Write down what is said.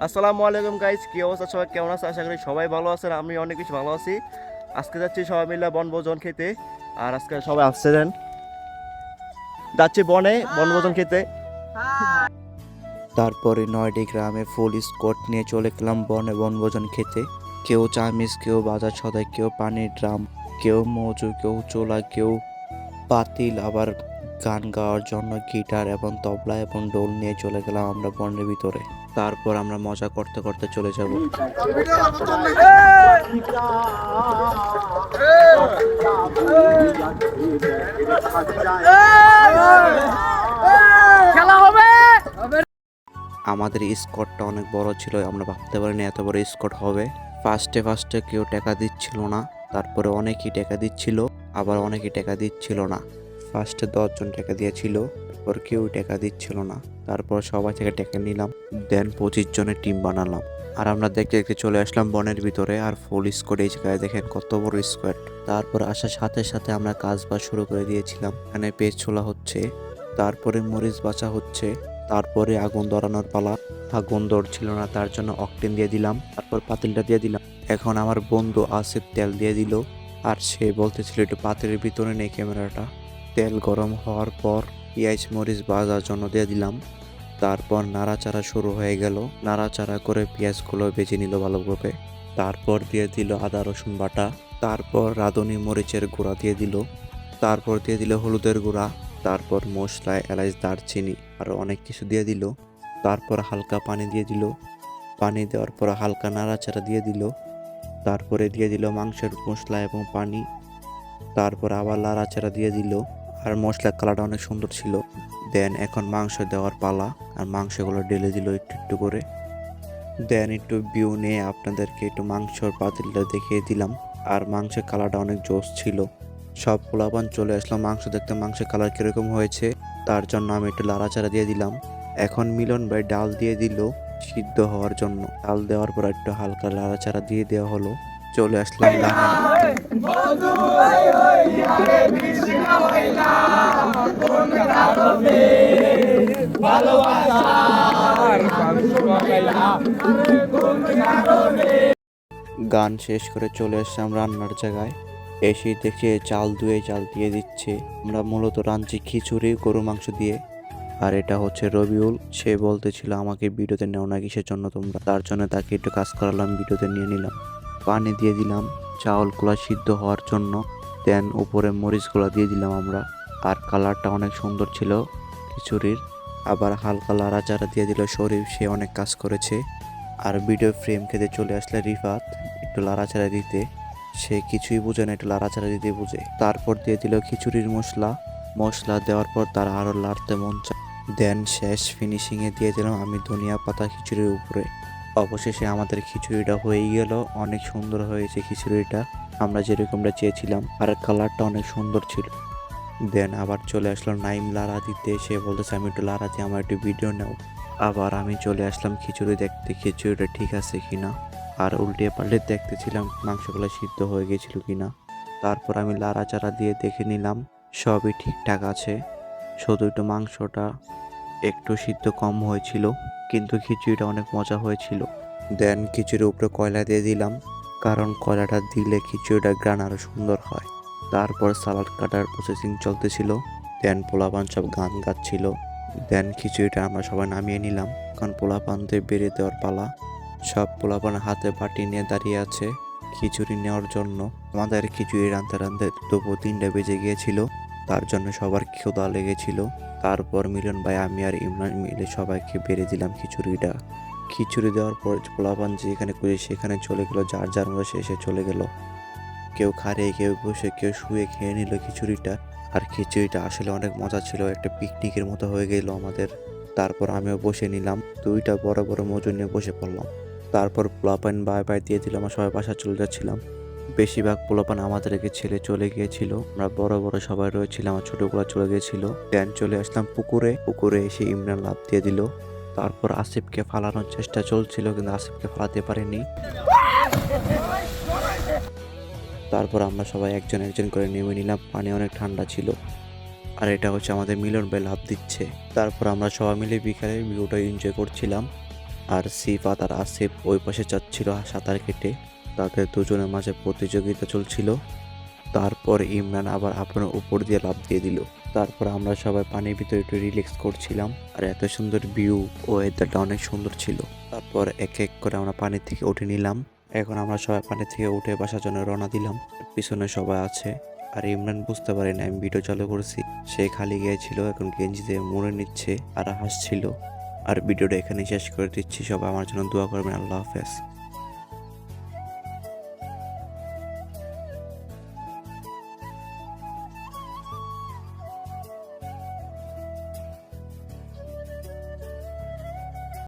আসসালামু আলাইকুম গাইস, কি অবস্থা? সবাই কেমন আছে? আশা করি সবাই ভালো আছেন। আমি অনেক বেশি ভালো আছি। আজকে যাচ্ছি সবাই মিলে বনভোজন খেতে। আর আজকে সবাই আসছেন, যাচ্ছি বনে বনভোজন খেতে। তারপরে 9টি গ্রামে ফুল স্কোয়াড নিয়ে চলে গেলাম বনে বনভোজন খেতে। কেউ চামিচ, কেউ বাজার সদাই, কেউ পানির ড্রাম, কেউ মজু, কেউ চোলা, কেউ পাতিল, আবার গান গাওয়ার জন্য গিটার এবং তবলা এবং ডোল নিয়ে চলে গেলাম আমরা বনের ভিতরে। তারপর আমরা মজা করতে করতে চলে যাব। আমাদের স্কোয়াডটা অনেক বড় ছিল, আমরা ভাবতে পারিনি এত বড় স্কোয়াড হবে। ফার্স্টে কেউ টাকা দিচ্ছিল না, তারপরে অনেকেই টাকা দিচ্ছিল, আবার অনেকেই টাকা দিচ্ছিল না। ফার্স্টে 10 জন টাকা দিয়েছিল, তারপর কেউ টাকা দিচ্ছিল না, তারপর সবাই থেকে টাকা নিলাম, দেন 25 জনের টিম বানালাম। আর আমরা দেখতে দেখতে চলে আসলাম বনের ভিতরে। আর ফুল স্কোয়াড, এই জায়গায় দেখেন কত বড় স্কোয়াড। তারপর আসার সাথে সাথে আমরা কাজ বাজ শুরু করে দিয়েছিলাম। এখানে পেজ ছোলা হচ্ছে, তারপরে মরিচ বাছা হচ্ছে, তারপরে আগুন ধরানোর পালা। আগুন ধরছিল না, তার জন্য অকটেন দিয়ে দিলাম, তারপর পাতিলটা দিয়ে দিলাম। এখন আমার বন্ধু আসিফ তেল দিয়ে দিল, আর সে বলতেছিল একটু পাতিলের ভিতরে নেই ক্যামেরাটা। তেল গরম হওয়ার পর পেঁয়াজ মরিচ ভাজার জন্য দিয়ে দিলাম। তারপর নাড়াচাড়া শুরু হয়ে গেল, নাড়াচাড়া করে পেঁয়াজগুলো ভেজে নিল ভালোভাবে। তারপর দিয়ে দিল আদা রসুন বাটা, তারপর রাঁধুনি মরিচের গুঁড়া দিয়ে দিল, তারপর দিয়ে দিল হলুদের গুঁড়া, তারপর মশলা, এলাচ, দারচিনি আরও অনেক কিছু দিয়ে দিল। তারপর হালকা পানি দিয়ে দিল, পানি দেওয়ার পর হালকা নাড়াচাড়া দিয়ে দিল। তারপরে দিয়ে দিল মাংসের মশলা এবং পানি, তারপর আবার নাড়াচাড়া দিয়ে দিল। আর মশলার কালারটা অনেক সুন্দর ছিল। দেন এখন মাংস দেওয়ার পালা, আর মাংসগুলো ঢেলে দিল একটু একটু করে। দেন একটু ভিউ নিয়ে আপনাদেরকে একটু মাংসর পাতিলটা দেখিয়ে দিলাম। আর মাংসের কালারটা অনেক জোস ছিল। সব পোলাপান চলে আসলো মাংস দেখতে, মাংসের কালার কিরকম হয়েছে তার জন্য আমি একটু লাড়াচাড়া দিয়ে দিলাম। এখন মিলন ভাই ডাল দিয়ে দিল সিদ্ধ হওয়ার জন্য। ডাল দেওয়ার পর একটু হালকা লাড়াচাড়া দিয়ে দেওয়া হলো। চলে আসলাম ডানে। গান শেষ করে চলে আসলাম রান্নার জায়গায়। এসে দেখে চাল ধুয়ে চাল দিয়ে দিচ্ছে। আমরা মূলত রাঁধছি খিচুড়ি গরু মাংস দিয়ে। আর এটা হচ্ছে রবিউল, সে বলতেছিল আমাকে ভিডিওতে নেও না কিসের জন্য তোমরা, তার জন্য তাকে একটু কাজ করালাম, ভিডিওতে নিয়ে নিলাম। পানি দিয়ে দিলাম চাউলগুলো সিদ্ধ হওয়ার জন্য, দেন উপরে মরিচগুলো দিয়ে দিলাম আমরা। আর কালারটা অনেক সুন্দর ছিল খিচুড়ির। আবার হালকা লাড়াচাড়া দিয়ে দিল শরীফ, সে অনেক কাজ করেছে। আর ভিডিও ফ্রেম খেতে চলে আসলে রিফাত, একটু লাড়াচাড়া দিতে। সে কিছুই বোঝে না, একটু লাড়াচাড়া দিতে বোঝে। তারপর দিয়ে দিল খিচুড়ির মশলা। মশলা দেওয়ার পর তার আরও লাড়তে মন চায়। দেন শেষ ফিনিশিংয়ে দিয়ে দিলাম আমি ধনিয়া পাতা খিচুড়ির উপরে। অবশেষে আমাদের খিচুড়িটা হয়েই গেল। অনেক সুন্দর হয়েছে খিচুড়িটা, আমরা যেরকমটা চেয়েছিলাম। আর কালারটা অনেক সুন্দর ছিল। দেন আবার চলে আসলো নাইম লাড়া দিতে, সে বলতেছে আমি একটু লাড়া দিয়ে আমার একটু ভিডিও নাও। আবার আমি চলে আসলাম খিচুড়ি দেখতে, খিচুড়িটা ঠিক আছে কিনা। আর উল্টে পাল্টে দেখতেছিলাম মাংসগুলো সিদ্ধ হয়ে গেছিল কিনা। তারপর আমি লাড়াচাড়া দিয়ে দেখে নিলাম সবই ঠিকঠাক আছে। শুধু একটু মাংসটা একটু সিদ্ধ কম হয়েছিল, কিন্তু খিচুড়িটা অনেক মজা হয়েছিল। দেন খিচুড়ির উপরে কয়লা দিয়ে দিলাম, কারণ কয়লাটা দিলে খিচুড়িটা গ্রান আরও সুন্দর হয়। তারপর সালাড কাটার প্রসেসিং চলতেছিল। দেন পোলাপান সব গান গাচ্ছিল। দেন খিচুড়িটা আমরা সবাই নামিয়ে নিলাম, কারণ পোলাপানদের বেরিয়ে দেওয়ার পালা। সব পোলাপান হাতে বাটি নিয়ে দাঁড়িয়ে আছে খিচুড়ি নেওয়ার জন্য। আমাদের খিচুড়ি রাঁধতে রাঁধতে দুপুর 3টা বেজে গিয়েছিল, তার জন্য সবার ক্ষুধা লেগেছিল। তারপর মিলন ভাই, আমি আর ইমরান মিলে সবাইকে বেড়ে দিলাম খিচুড়িটা। খিচুড়ি দেওয়ার পর পোলাপান যেখানে করে সেখানে চলে গেল, যার যার মতো শেষে চলে গেল। কেউ খাড়ে, কেউ বসে, কেউ শুয়ে খেয়ে নিল খিচুড়িটা। আর খিচুড়িটা আসলে অনেক মজা ছিল, একটা পিকনিকের মতো হয়ে গেল আমাদের। তারপর আমিও বসে নিলাম, 2টা বড় বড় মজুর নিয়ে বসে পড়লাম। তারপর পোলাপান বাই বাই দিয়ে দিলাম, আমরা সবাই বাসা চলে যাচ্ছিলাম। বেশিরভাগ পোলাপান আমাদেরকে ছেড়ে চলে গিয়েছিল, আমরা বড় বড় সবাই রয়েছিলাম, আমার ছোটগুলো চলে গিয়েছিল। দেন চলে আসলাম পুকুরে। পুকুরে এসে ইমরান লাফ দিয়ে দিল। তারপর আসিফকে ফালানোর চেষ্টা চলছিল, কিন্তু আসিফকে ফালাতে পারেনি। তারপর আমরা সবাই একজন একজন করে নেমে নিলাম, পানি অনেক ঠান্ডা ছিল। আর এটা হচ্ছে আমাদের মিলন ভাই লাফ দিচ্ছে। তারপর আমরা সবাই মিলে বিকালে ভিউটা এনজয় করছিলাম। আর সিফাত আর আসিফ ওই পাশে যাচ্ছিল সাঁতার কেটে। তাদের দুজনের মাঝে প্রতিযোগিতা চলছিল। তারপর ইমরান আবার আপনার উপর দিয়ে লাফ দিয়ে দিল। তারপর আমরা সবাই পানির ভিতরে একটু রিল্যাক্স করছিলাম, আর এত সুন্দর ভিউ ও ওয়েদারটা অনেক সুন্দর ছিল। তারপর এক এক করে আমরা পানি থেকে উঠে নিলাম। এখন আমরা সবাই পানি থেকে উঠে বাসার জন্য রওনা দিলাম। পিছনে সবাই আছে, আর ইমরান বুঝতে পারেনি আমি ভিডিও চালু করেছি। সে খালি গিয়েছিল, এখন গেঞ্জিতে মুড়ে নিচ্ছে আর হাসছিল। আর ভিডিওটা এখানে শেষ করে দিচ্ছি। সবাই আমার জন্য দোয়া করবেন। আল্লাহ হাফেজ।